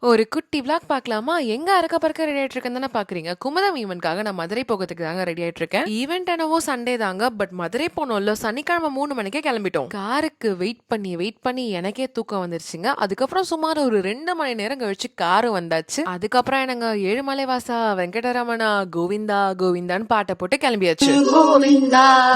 ஒரு குட்டி விளாக் பார்க்கலாமா? எங்க அறக்க பறக்க ரெடி ஆயிட்டு இருக்கேன்னு தானே பாக்குறீங்க. குமுதம் ஈவென்ட்காக நான் மதுரை போகிறதுக்கு தாங்க ரெடி ஆயிட்டு இருக்கேன். ஈவென்ட் என்னவோ சண்டே தாங்க, பட் மதுரை போனோம்ல சனிக்கிழமை 3 மணிக்கே கிளம்பிட்டோம். காருக்கு வெயிட் பண்ணி எனக்கே தூக்கம் வந்துருச்சுங்க. அதுக்கப்புறம் சுமார் ஒரு 2 மணி நேரம் கழிச்சு காரு வந்தாச்சு. அதுக்கப்புறம் என்னங்க ஏழுமலை வாசா வெங்கடரமணா கோவிந்தா கோவிந்தான்னு பாட்டை போட்டு கிளம்பியாச்சு.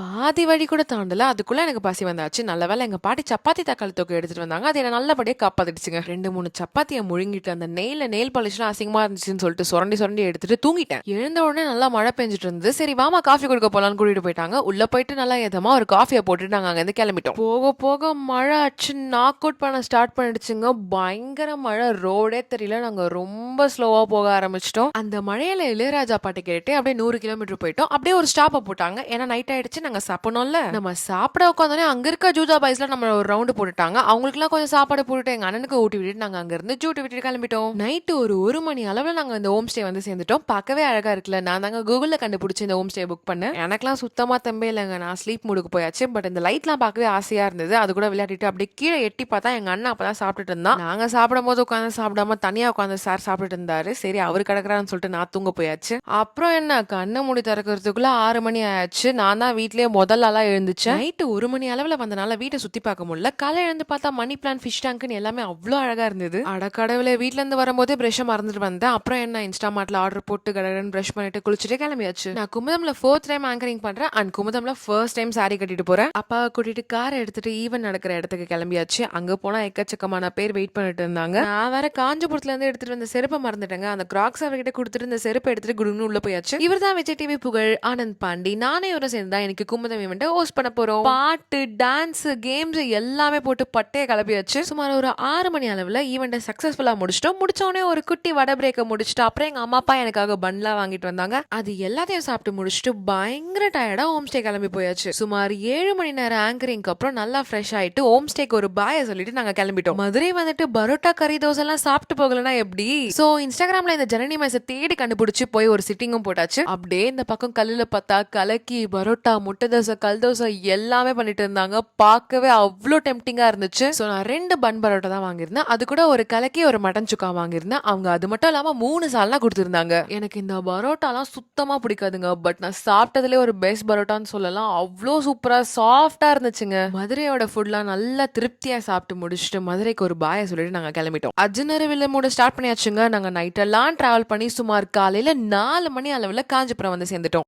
பாதி வழி கூட தாண்டல, அதுக்குள்ள எனக்கு பசி வந்தாச்சு. நல்ல வேலை எங்க பாட்டி சப்பாத்தி தக்காளி தொகை எடுத்துட்டு வந்தாங்க. அது என்ன நல்லபடியா காப்பாத்திடுச்சுங்க. 2 3 சப்பாத்தியை முழுங்கிட்டு அந்த நெயில் பாலிஷ்லாம் அசிங்கமா இருந்துச்சுன்னு சொல்லிட்டு சுரண்டி எடுத்துட்டு தூங்கிட்டேன். எழுந்த உடனே நல்லா மழை பெஞ்சிட்டு இருந்தது. சரி வாமா காஃபி கொடுக்க போலான்னு கூட்டிட்டு போயிட்டாங்க. உள்ள போயிட்டு நல்லா எதமா ஒரு காஃபியை போட்டுட்டு நாங்க அங்க இருந்து கிளம்பிட்டோம். போக போக மழை ஆச்சு, நாக் அவுட் பண்ண ஸ்டார்ட் பண்ணிடுச்சுங்க. பயங்கர மழை, ரோடே தெரியல. நாங்க ரொம்ப ஸ்லோவா போக ஆரம்பிச்சிட்டோம். அந்த மழையில இளையராஜா பாட்டு கேட்டு அப்படியே 100 கிலோமீட்டர் போயிட்டோம். அப்படியே ஒரு ஸ்டாப்பை போட்டாங்க. ஏன்னா நைட் ஆயிடுச்சு, நாங்க சாப்பிடணும்ல. நம்ம சாப்பிட உட்காந்தோடனே அங்க இருக்க ஜூஜா பாய்ஸ்ல நம்ம ஒரு ரவுண்டு போட்டுட்டாங்க. அவங்களுக்கு எல்லாம் கொஞ்சம் சாப்பாடு போட்டுட்டு எங்க அண்ணனுக்கு ஊட்டி விட்டுட்டு நாங்க அங்க இருந்து ஜூட்டி விட்டுட்டு கிளம்பிட்டோம். நைட்டு ஒரு மணி அளவுல நாங்க இந்த ஹோம் ஸ்டே வந்து சேர்ந்துட்டோம். பார்க்கவே அழகா இருக்குல்ல. நான் தாங்க கூகுள்ல கண்டுபிடிச்சு இந்த ஹோம் ஸ்டே புக் பண்ணேன். எனக்கெல்லாம் சுத்தமா தம்பே இல்லைங்க. நான் ஸ்லீப் மூடுக்கு போயாச்சு. பட் இந்த லைட்லாம் பார்க்கவே ஆசையா இருந்தது. அது கூட விளையாடிட்டு அப்படியே கீழே எட்டி பார்த்தா எங்க அண்ணன் அப்பதான் சாப்பிட்டுட்டு இருந்தான். நாங்க சாப்பிடும் போது உட்காந்து சாப்பிடாம தனியா உட்காந்து சார் சாப்பிட்டுட்டு இருந்தாரு. சரி அவர் கிடக்குறான்னு சொல்லிட்டு நான் தூங்க போயாச்சு. அப்புறம் என்ன கண்ணை மூடி திறக்கிறதுக்குள்ள 6 மணி ஆயாச்சு. நான் தான் வீட்லயே முதல் ஆளா எழுந்துச்சேன். நைட்டு 1 மணி அளவுல வந்தனால வீட்டை சுத்தி பார்க்க முடியல. காலை எழுந்து பார்த்தா மணி பிளான் ஃபிஷ் டேங்க்னு எல்லாமே அவ்வளோ அழகா இருந்தது. அடக்கடவுளே, வீட்ல இருந்து வரும்போதே பிரஷ் மறந்துட்டு வந்தேன். அப்புறம் என்ன இன்ஸ்டாமார்ட்ல ஆர்டர் போட்டு கடகடன் பிரஷ் பண்ணிட்டு குளிச்சுட்டு கிளம்பியாச்சு. நான் குமுதம்ல 4th டைம் ஆங்கரிங் பண்றேன் அண்ட் குமுதம்ல ஃபர்ஸ்ட் டைம் சாரி கட்டிட்டு போறேன். அப்பாவை கூட்டிட்டு காரை எடுத்துட்டு ஈவென்ட் நடக்கிற இடத்துக்கு கிளம்பியாச்சு. அங்க போனா எக்கச்சக்கமான பேர் வெயிட் பண்ணிட்டு இருந்தாங்க. நான் வேற காஞ்சிபுரத்துல இருந்து எடுத்துட்டு வந்த செருப்பை மறந்துட்டேங்க. அந்த கிராக்ஸ் அவர்கிட்ட கொடுத்துட்டு இந்த செருப்பை எடுத்துட்டு குடுன்னு உள்ள போயாச்சு. இவர் தான் விஜய் டிவி புகழ் ஆனந்த் பாண்டி. நானே இவரை சேர்ந்து தான் எனக்கு குமுதம் ஈவெண்ட் ஹோஸ்ட் பண்ண போறோம். பாட்டு, டான்ஸ், கேம்ஸ் எல்லாமே போட்டு பட்டைய கிளப்பியாச்சு. சுமார் ஒரு 6 மணி அளவுல ஈவெண்ட்டை சக்சஸ்ஃபுல்லா முடிச்சிட்டோம். முடிச்சோடனே ஒரு குட்டி வடை பிரேக்கை முடிச்சுட்டு அப்புறம் எங்க அம்மா அப்பா எனக்காக பன்லாம் வாங்கிட்டு வந்தாங்க. அது எல்லாத்தையும் சாப்பிட்டு முடிச்சுட்டு பயங்கர டயர்டா ஹோம் ஸ்டே கிளம்பி போயாச்சு. சுமார் 7 மணி நேரம் ஆங்கரிங்க்கு அப்புறம் நல்லா ஃப்ரெஷ் ஆயிட்டு ஹோம் ஸ்டேக்கு ஒரு பாய சொல்லிட்டு நாங்க கிளம்பிட்டோம். மதுரை வந்துட்டு பரோட்டா கறி தோசை எல்லாம் சாப்பிட்டு போகலன்னா எப்படி? சோ இன்ஸ்டாகிராம்ல இந்த ஜனனி மைஸை தேடி கண்டுபிடிச்சு போய் ஒரு சிட்டிங்கும் போட்டாச்சு. அப்படியே இந்த பக்கம் கல்லுல பார்த்தா கலக்கி பரோட்டா, முட்டை தோசை, கல் தோசை எல்லாமே பண்ணிட்டு இருந்தாங்க. பார்க்கவே அவ்வளோ டெம்டிங்கா இருந்துச்சு. சோ நான் 2 பன் பரோட்டா தான் வாங்கியிருந்தேன். அது கூட ஒரு கலக்கி ஒரு மட்டன் சுக்கா வாங்கியிருந்தேன். அவங்க அது மட்டும் இல்லாம 3 சால்னா கொடுத்திருந்தாங்க. எனக்கு இந்த பரோட்டாலாம் சுத்தமா பிடிக்காதுங்க. பட் நான் சாப்பிட்டதுலேயே ஒரு பெஸ்ட் பரோட்டான்னு சொல்லலாம். அவ்வளோ சூப்பரா சாஃப்டா இருந்துச்சுங்க. மதுரையோட ஃபுட்லாம் நல்லா திருப்தியா சாப்பிட்டு முடிச்சுட்டு மதுரைக்கு ஒரு பாய சொல்லிட்டு நாங்க கிளம்பிட்டோம். அஜினரு வில்லமோட ஸ்டார்ட் பண்ணியாச்சுங்க. நாங்க நைட் எல்லாம் டிராவல் பண்ணி சுமார் காலையில 4 மணி அளவுல காஞ்சிபுரம் வந்து சேர்ந்துட்டோம்.